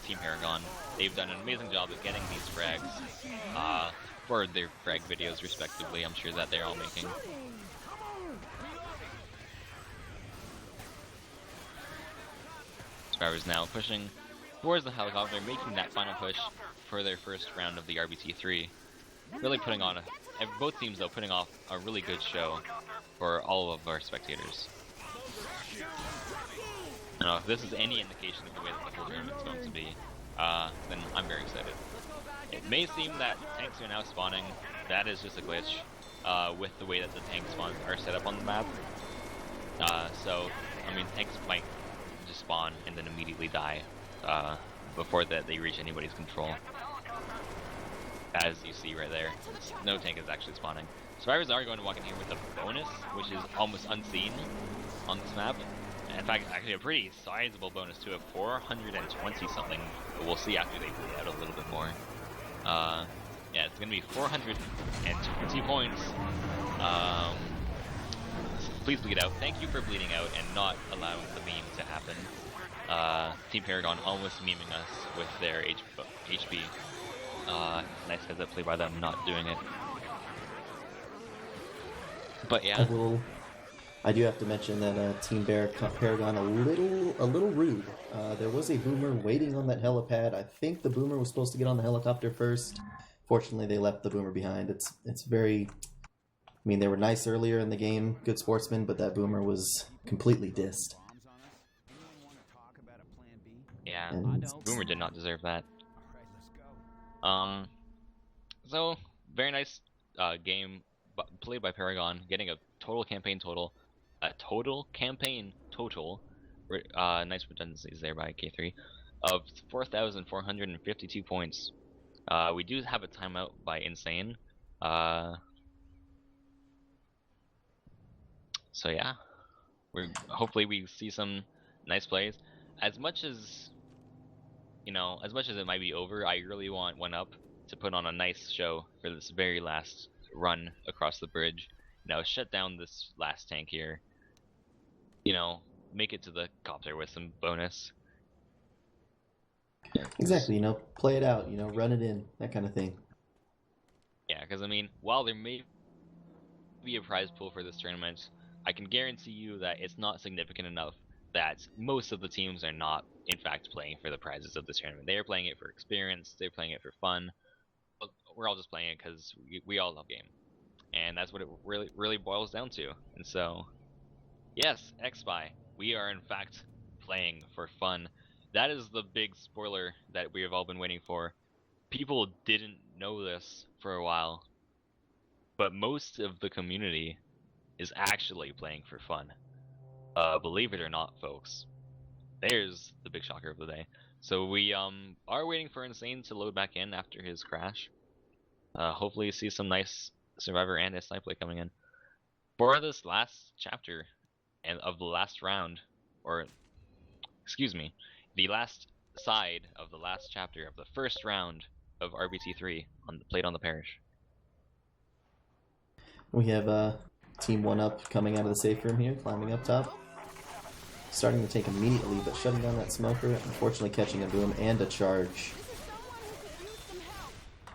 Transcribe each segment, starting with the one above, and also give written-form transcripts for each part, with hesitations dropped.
Team Paragon. They've done an amazing job of getting these frags for their frag videos respectively. I'm sure that they're all making. Survivors now pushing towards the helicopter, making that final push for their first round of the RBT3. Really putting on both teams though putting off a really good show for all of our spectators. Now, if this is any indication of the way that the whole tournament's going to be, then I'm very excited. It may seem that tanks are now spawning. That is just a glitch with the way that the tank spawns are set up on the map. So, I mean, tanks might just spawn and then immediately die before that they reach anybody's control. As you see right there, no tank is actually spawning. Survivors are going to walk in here with a bonus, which is almost unseen on this map. In fact, actually a pretty sizable bonus too, of 420 something. We'll see after they bleed out a little bit more. Yeah, it's gonna be 420 points. Please bleed out. Thank you for bleeding out and not allowing the meme to happen. Team Paragon almost memeing us with their HP. Nice heads up play by them not doing it. But yeah. I do have to mention that Team Paragon a little rude. There was a boomer waiting on that helipad. I think the boomer was supposed to get on the helicopter first. Fortunately, they left the boomer behind. It's very. I mean, they were nice earlier in the game, good sportsmen, but that boomer was completely dissed. Yeah, boomer did not deserve that. So very nice game played by Paragon, getting a total campaign total. Nice redundancies there by K3 of 4,452 points. We do have a timeout by Insane. So yeah, hopefully we see some nice plays. As much as it might be over, I really want One Up to put on a nice show for this very last run across the bridge. Shut down this last tank here. Make it to the copter with some bonus. Exactly, play it out, run it in, that kind of thing. Yeah, because I mean, while there may be a prize pool for this tournament, I can guarantee you that it's not significant enough that most of the teams are not, in fact, playing for the prizes of this tournament. They are playing it for experience, they're playing it for fun. But we're all just playing it because we all love game. And that's what it really boils down to. And so, yes, X-Spy, we are in fact playing for fun. That is the big spoiler that we have all been waiting for. People didn't know this for a while, but most of the community is actually playing for fun. Believe it or not, folks. There's the big shocker of the day. So we are waiting for Insane to load back in after his crash. Hopefully see some nice Survivor and SI play coming in. For this last chapter and of the last round, or excuse me, the last side of the last chapter of the first round of RBT3 played on the parish. We have Team One Up coming out of the safe room here, climbing up top. Starting the tank immediately, but shutting down that smoker, unfortunately catching a boom and a charge.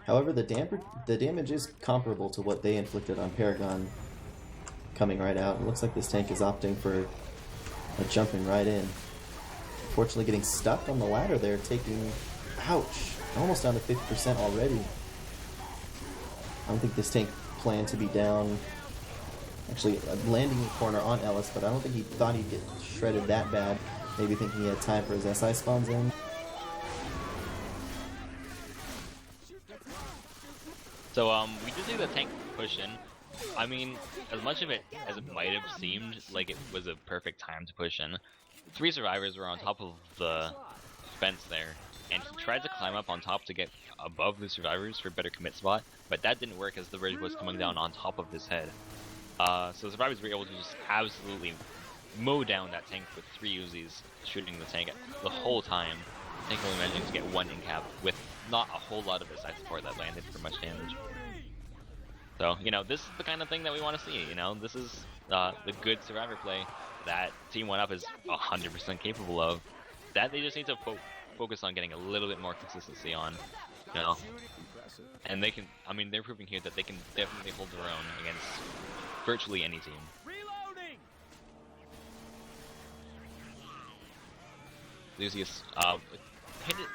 However, the damage is comparable to what they inflicted on Paragon coming right out. It looks like this tank is opting for jumping right in. Unfortunately getting stuck on the ladder there, taking, ouch, almost down to 50% already. I don't think this tank planned to be down. Actually, landing in the corner on Ellis, but I don't think he thought he'd get shredded that bad. Maybe thinking he had time for his SI spawns in. So we did see the tank push in. I mean, as much of it as it might have seemed like it was a perfect time to push in, 3 survivors were on top of the fence there, and he tried to climb up on top to get above the survivors for a better commit spot, but that didn't work as the bridge was coming down on top of his head. So the survivors were able to just absolutely mow down that tank with 3 Uzis shooting the tank the whole time. The tank only managing to get 1 in cap with not a whole lot of SI support that landed for much damage. So, this is the kind of thing that we want to see, this is the good survivor play that Team 1UP is 100% capable of, that they just need to focus on getting a little bit more consistency on, you know. And they can, I mean, they're proving here that they can definitely hold their own against virtually any team. Lucius,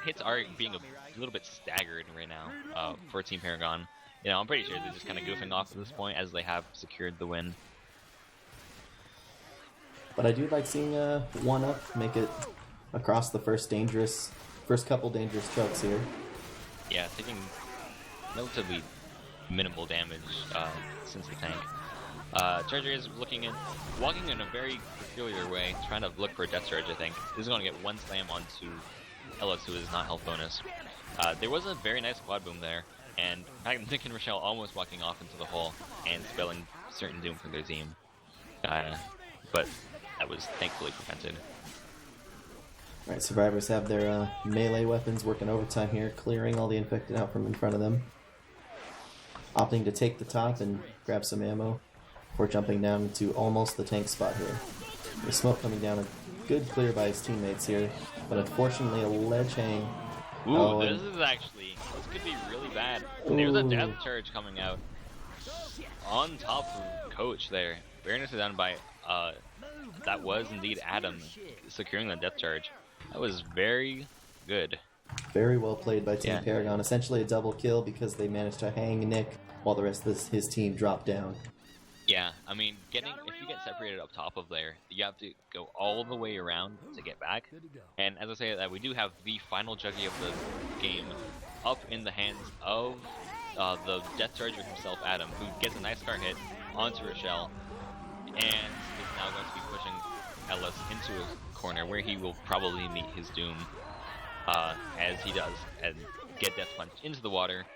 hits are being a little bit staggered right now for Team Paragon. You know, I'm pretty sure they're just kind of goofing off at this point as they have secured the win. But I do like seeing a 1-up make it across the first couple dangerous chokes here. Yeah, taking relatively minimal damage since the tank. Charger is walking in a very peculiar way, trying to look for a death charge, I think. This is going to get one slam onto Ellis, who is not health bonus. There was a very nice quad boom there, and Nick and Rochelle almost walking off into the hole and spelling certain doom for their team. But that was thankfully prevented. Alright, survivors have their melee weapons working overtime here, clearing all the infected out from in front of them. Opting to take the top and grab some ammo before jumping down to almost the tank spot here. The smoke coming down, a good clear by his teammates here, but unfortunately a ledge hang. Ooh, this could be really bad. There's a death charge coming out on top of Coach there. Very nicely done by, that was indeed Adam securing the death charge. That was very good. Very well played by Team Paragon. Essentially a double kill because they managed to hang Nick while the rest of his team dropped down. Yeah, I mean, if you get separated up top of there, you have to go all the way around to get back. And as I say that, we do have the final juggy of the game up in the hands of the Death Charger himself, Adam, who gets a nice car hit onto Rochelle, and is now going to be pushing Ellis into a corner where he will probably meet his doom, as he does, and get Death Punched into the water.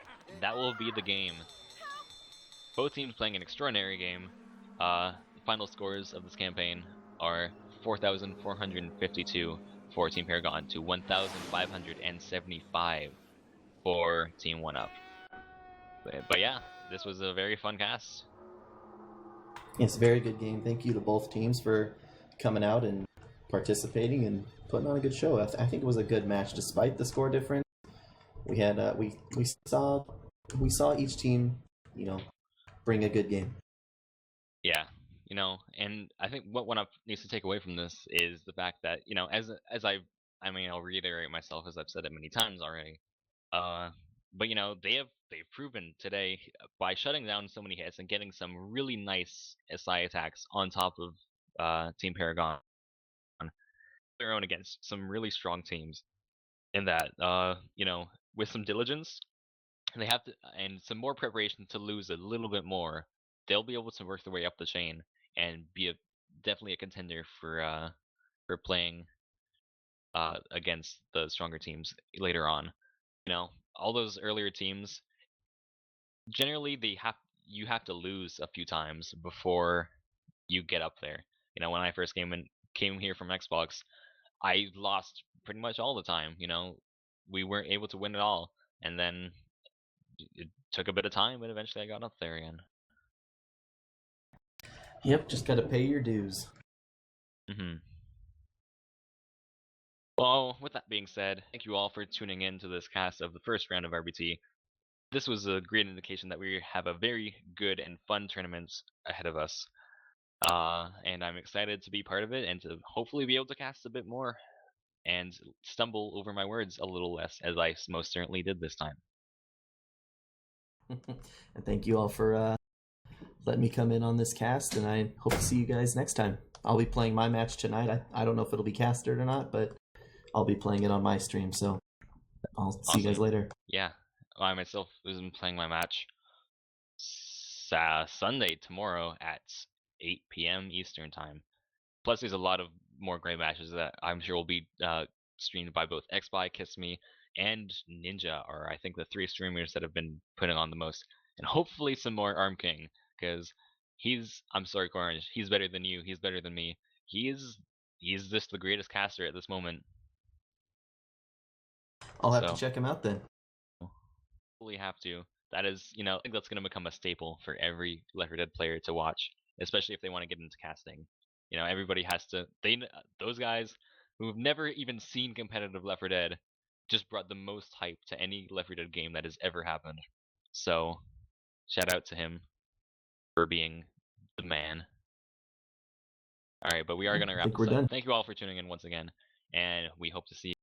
That will be the game. Both teams playing an extraordinary game. The final scores of this campaign are 4,452 for Team Paragon to 1,575 for Team 1-Up. But yeah, this was a very fun cast. It's a very good game. Thank you to both teams for coming out and participating and putting on a good show. I think it was a good match despite the score difference. We had we saw each team, bring a good game. Yeah, and I think what 1-Up needs to take away from this is the fact that, as I'll reiterate myself as I've said it many times already. But they've proven today by shutting down so many hits and getting some really nice SI attacks on top of Team Paragon, their own against some really strong teams. In that, with some diligence, they have to, and some more preparation to lose a little bit more, they'll be able to work their way up the chain and be definitely a contender for playing against the stronger teams later on. All those earlier teams, generally you have to lose a few times before you get up there. When I first came here from Xbox, I lost pretty much all the time. We weren't able to win it all, and then it took a bit of time, but eventually I got up there again. Yep, just gotta pay your dues. Well, with that being said, thank you all for tuning in to this cast of the first round of RBT. This was a great indication that we have a very good and fun tournament ahead of us. And I'm excited to be part of it and to hopefully be able to cast a bit more and stumble over my words a little less, as I most certainly did this time. And thank you all for letting me come in on this cast, and I hope to see you guys next time. I'll be playing my match tonight. I don't know if it'll be casted or not, but I'll be playing it on my stream, so I'll see you guys later. Yeah, I myself was playing my match Sunday, tomorrow at 8 p.m. Eastern time. Plus, there's a lot of more great matches that I'm sure will be streamed by both XBY, Kiss Me, and Ninja, are I think the 3 streamers that have been putting on the most. And hopefully some more Arm King, because I'm sorry, Corange, he's better than you, he's better than me. He's just the greatest caster at this moment. I'll have to check him out then. Really have to. That is, I think that's going to become a staple for every Left 4 Dead player to watch, especially if they want to get into casting. Everybody has to. Those guys who've never even seen competitive Left 4 Dead just brought the most hype to any Left 4 Dead game that has ever happened. So, shout out to him for being the man. All right, but we are going to I wrap think we're this up. done. Thank you all for tuning in once again, and we hope to see you